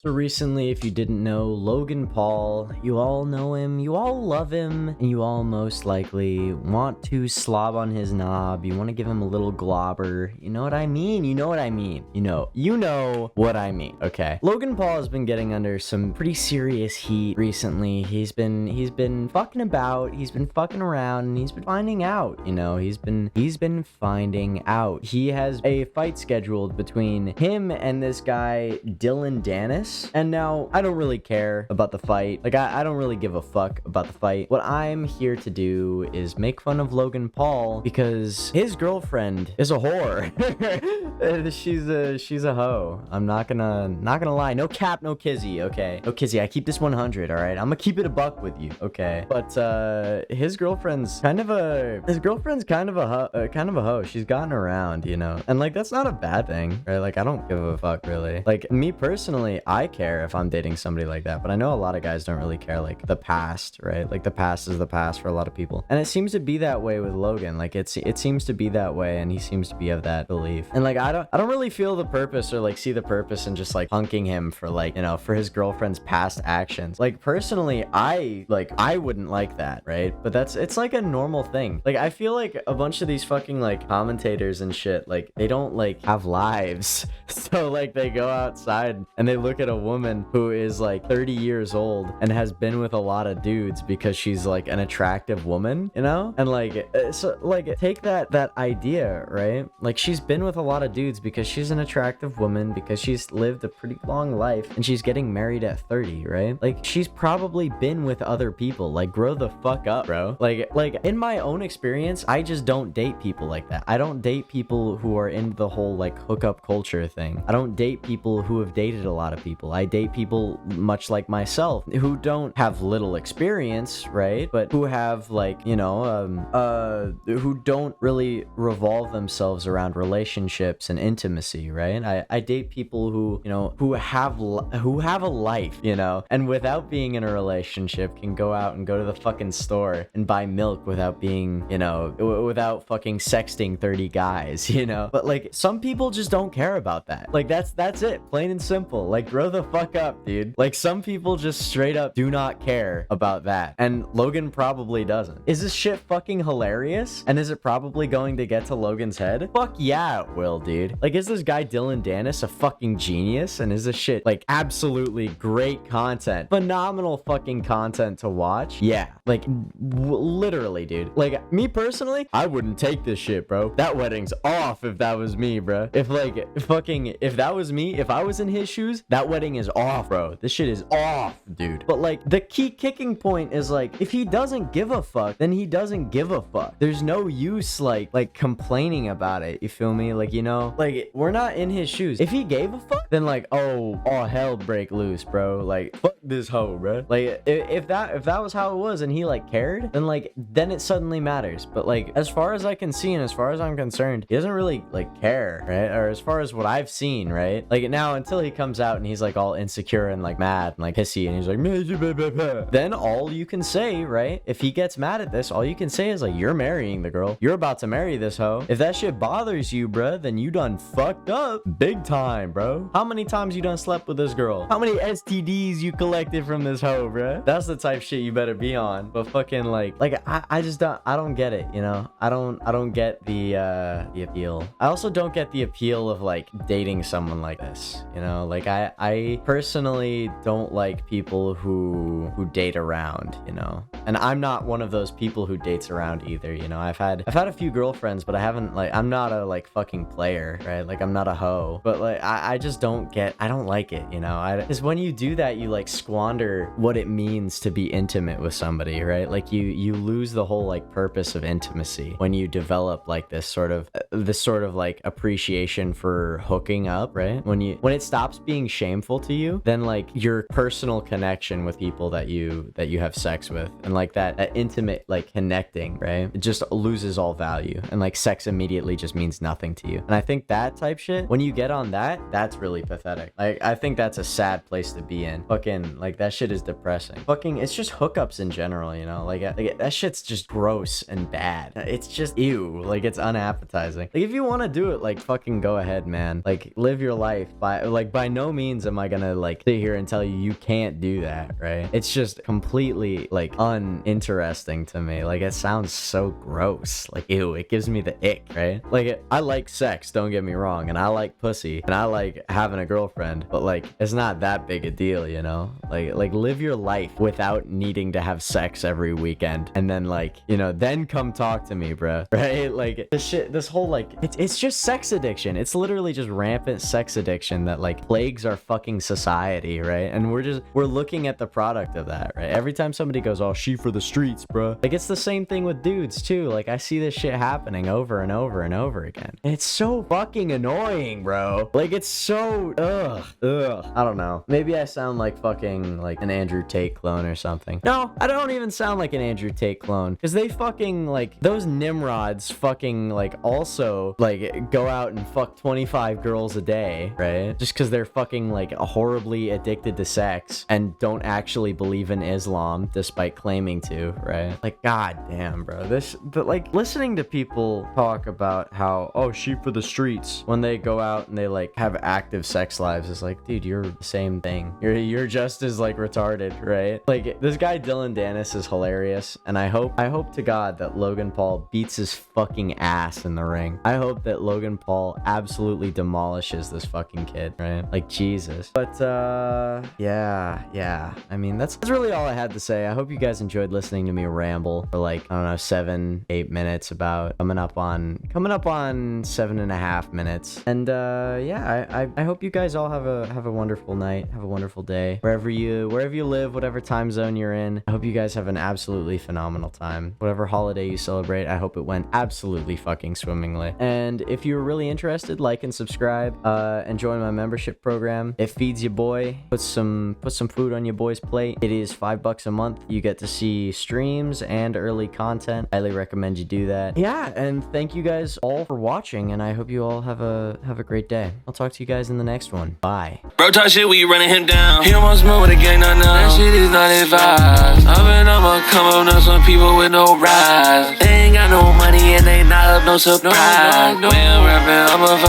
So recently, if you didn't know, Logan Paul, you all know him, you all love him, and you all most likely want to slob on his knob. You want to give him a little globber. You know what I mean? You know what I mean. You know what I mean. Okay. Logan Paul has been getting under some pretty serious heat recently. He's been fucking about, he's been fucking around, and he's been finding out. He's been finding out. He has a fight scheduled between him and this guy Dillon Danis. And now, I don't really care about the fight. Like, I don't really give a fuck about the fight. What I'm here to do is make fun of Logan Paul because his girlfriend is a whore. she's a hoe. I'm not gonna lie. No cap, no kizzy, okay? No kizzy. I keep this 100, all right? I'm gonna keep it a buck with you, okay? But his girlfriend's kind of a hoe. She's gotten around, and like that's not a bad thing, right? Like I don't give a fuck really. Like me personally, I care if I'm dating somebody like that, but I know a lot of guys don't really care. Like the past, right? Like the past is the past for a lot of people, and it seems to be that way with Logan. Like it seems to be that way, and he seems to be of that belief. And like I don't really feel the purpose or like see the purpose in just like punking him for like for his girlfriend's past actions. Like personally, I wouldn't like that, right? But it's like a normal thing. Like I feel like a bunch of these fucking like commentators and shit, like they don't like have lives. So like they go outside and they look at a woman who is like 30 years old and has been with a lot of dudes because she's like an attractive woman, and like so like take that idea, right? Like she's been with a lot of dudes because she's an attractive woman, because she's lived a pretty long life, and she's getting married at 30, right? Like she's probably been with other people. Like grow the fuck up, bro. Like in my own experience, I just don't date people like that. I don't date people who are into the whole like hookup culture thing. I don't date people who have dated a lot of people. I date people much like myself who don't have little experience, right? But who have like, who don't really revolve themselves around relationships and intimacy, right? I date people who, who have a life, and without being in a relationship can go out and go to the fucking store and buy milk without being, without fucking sexting 30 guys, But like some people just don't care about that. Like that's it, plain and simple. Like grow the fuck up, dude. Like some people just straight up do not care about that, and Logan probably doesn't. Is this shit fucking hilarious? And is it probably going to get to Logan's head? Fuck yeah, it will, dude. Like, is this guy Dillon Danis a fucking genius? And is this shit like absolutely great content, phenomenal fucking content to watch? Yeah, like literally, dude. Like me personally, I wouldn't take this shit, bro. That wedding's off if that was me, bro. If that was me, if I was in his shoes, that wedding is off, bro. This shit is off, dude. But like the key kicking point is like, if he doesn't give a fuck, then he doesn't give a fuck. There's no use like complaining about it. You feel me? Like, like we're not in his shoes. If he gave a fuck, then like, oh hell break loose, bro. Like fuck this hoe, bro. Like if that was how it was and he like cared, then it suddenly matters. But like as far as I can see and as far as I'm concerned, he doesn't really like care, right? Or as far as what I've seen, right? Like now until he comes out and he's like all insecure and like mad and like pissy and he's like then all you can say, right? If he gets mad at this, all you can say is like, you're marrying the girl. You're about to marry this hoe. If that shit bothers you, bruh, then you done fucked up big time, bro. How many times you done slept with this girl? How many STDs you collected from this hoe, bruh? That's the type shit you better be on. But fucking like I just don't get it, I don't get the appeal. I also don't get the appeal of like dating someone like this, like I personally don't like people who date around, and I'm not one of those people who dates around either. I've had a few girlfriends, but I haven't like, I'm not a like fucking player, right? Like I'm not a hoe, but like I just don't like it, because when you do that, you like squander what it means to be intimate with somebody, right? Like you lose the whole like purpose of intimacy when you develop like this sort of like appreciation for hooking up, right? When it stops being shameful to you, then like your personal connection with people that you have sex with and like that intimate like connecting, right? It just loses all value, and like sex immediately just means nothing to you. And I think that type shit, when you get on that's really pathetic. Like I think that's a sad place to be in. Fucking like that shit is depressing. Fucking it's just hookups in general, like that shit's just gross and bad. It's just ew. Like it's unappetizing. Like if you want to do it, like fucking go ahead, man. Like live your life. By no means am I gonna like sit here and tell you you can't do that, right? It's just completely like uninteresting to me. Like it sounds so gross. Like ew, it gives me the ick, right? Like I like sex, don't get me wrong, and I like pussy, and I like having a girlfriend, but like it's not that big a deal, you know? Like live your life without needing to have sex every weekend, and then like, you know, then come talk to me, bro. Right? Like this whole like it's just sex addiction. It's literally just rampant sex addiction that like plagues our fucking society, right? And we're looking at the product of that, right? Every time somebody goes, oh, she for the streets, bro. Like it's the same thing with dudes too. Like I see this shit happening over and over and over again. And it's so fucking annoying, bro. Like it's so ugh. I don't know. Maybe I sound like fucking like an Andrew Tate clone or something. No, I don't even sound like an Andrew Tate clone, because they fucking like those Nimrods fucking like also like go out and fuck 25 girls a day, right? Just because they're fucking like horribly addicted to sex and don't actually believe in Islam despite claiming to, right? Like god damn, bro. But like listening to people talk about how, oh, sheep for the streets, when they go out and they like have active sex lives, is like, dude, you're the same thing. You're just as like retarded, right? Like this guy Dillon Danis is hilarious, and I hope to God that Logan Paul beats his fucking ass in the ring. I hope that Logan Paul absolutely demolishes this fucking kid, right? Like Jesus. But yeah. I mean, that's really all I had to say. I hope you guys enjoyed listening to me ramble for like, I don't know, 7-8 minutes, about coming up on 7.5 minutes. And yeah, I hope you guys all have a wonderful night, have a wonderful day, wherever you live, whatever time zone you're in. I hope you guys have an absolutely phenomenal time. Whatever holiday you celebrate, I hope it went absolutely fucking swimmingly. And if you're really interested, like and subscribe, and join my membership program. It feeds your boy, put some food on your boy's plate. It is $5 a month. You get to see streams and early content. Highly recommend you do that. Yeah, and thank you guys all for watching, and I hope you all have a great day. I'll talk to you guys in the next one. Bye. Bro, talk shit, we running him down. He almost moved with a gang, no. That shit is not advised. I'ma come up now, some people with no rise. They ain't got no money and they not up no surprise. Man, rapping, I'm a